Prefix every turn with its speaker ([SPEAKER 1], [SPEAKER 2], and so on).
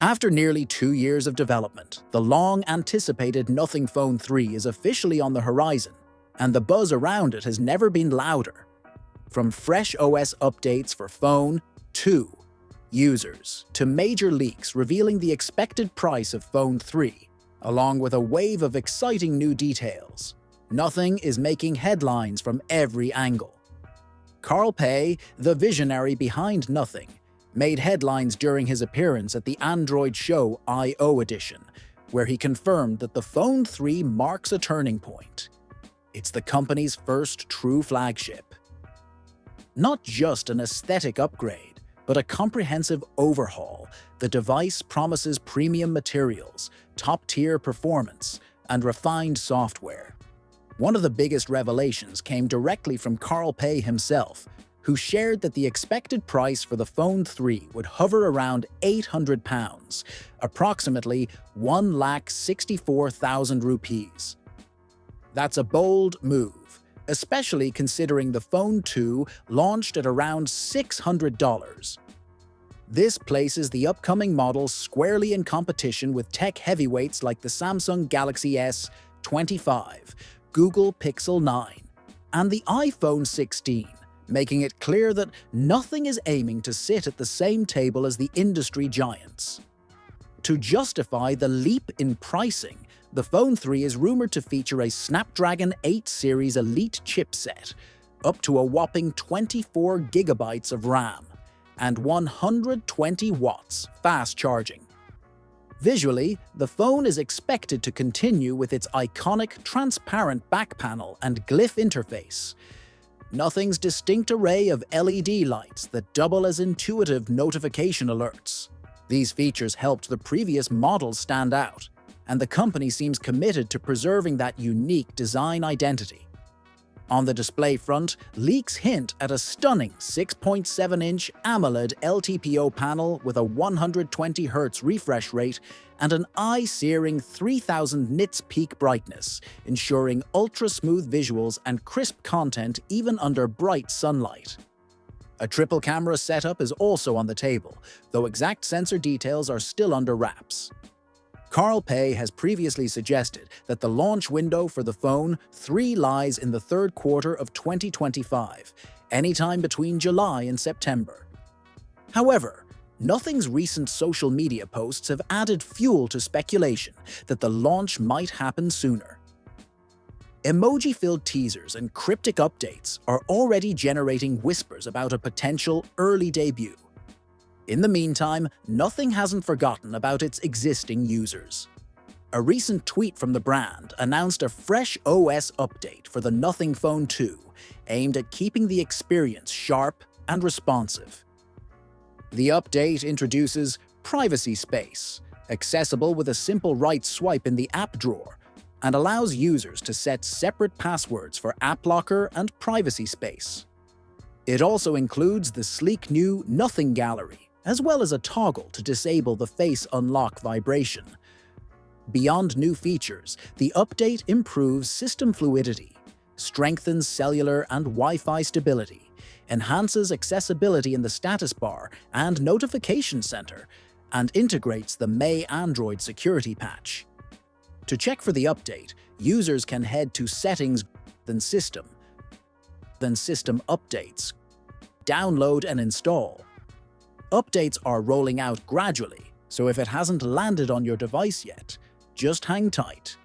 [SPEAKER 1] After nearly 2 years of development, the long-anticipated Nothing Phone 3 is officially on the horizon, and the buzz around it has never been louder. From fresh OS updates for Phone 2 users to major leaks revealing the expected price of Phone 3, along with a wave of exciting new details, Nothing is making headlines from every angle. Carl Pei, the visionary behind Nothing, made headlines during his appearance at the Android show I/O Edition, where he confirmed that the Phone 3 marks a turning point. It's the company's first true flagship. Not just an aesthetic upgrade, but a comprehensive overhaul, the device promises premium materials, top-tier performance, and refined software. One of the biggest revelations came directly from Carl Pei himself, who shared that the expected price for the Phone 3 would hover around £800, approximately 1,64,000 rupees. That's a bold move, especially considering the Phone 2 launched at around $600. This places the upcoming model squarely in competition with tech heavyweights like the Samsung Galaxy S25, Google Pixel 9, and the iPhone 16, making it clear that Nothing is aiming to sit at the same table as the industry giants. To justify the leap in pricing, the Phone 3 is rumored to feature a Snapdragon 8 series Elite chipset, up to a whopping 24 GB of RAM, and 120 watts fast charging. Visually, the phone is expected to continue with its iconic transparent back panel and Glyph interface. Nothing's distinct array of LED lights that double as intuitive notification alerts. These features helped the previous models stand out, and the company seems committed to preserving that unique design identity. On the display front, leaks hint at a stunning 6.7-inch AMOLED LTPO panel with a 120Hz refresh rate and an eye-searing 3000 nits peak brightness, ensuring ultra-smooth visuals and crisp content even under bright sunlight. A triple camera setup is also on the table, though exact sensor details are still under wraps. Carl Pei has previously suggested that the launch window for the Phone 3 lies in the third quarter of 2025, anytime between July and September. However, Nothing's recent social media posts have added fuel to speculation that the launch might happen sooner. Emoji-filled teasers and cryptic updates are already generating whispers about a potential early debut. In the meantime, Nothing hasn't forgotten about its existing users. A recent tweet from the brand announced a fresh OS update for the Nothing Phone 2, aimed at keeping the experience sharp and responsive. The update introduces Privacy Space, accessible with a simple right swipe in the app drawer, and allows users to set separate passwords for App Locker and Privacy Space. It also includes the sleek new Nothing Gallery, as well as a toggle to disable the face unlock vibration. Beyond new features, the update improves system fluidity, strengthens cellular and Wi-Fi stability, enhances accessibility in the status bar and notification center, and integrates the May Android security patch. To check for the update, users can head to Settings, then System Updates, download and install. Updates are rolling out gradually, so if it hasn't landed on your device yet, just hang tight.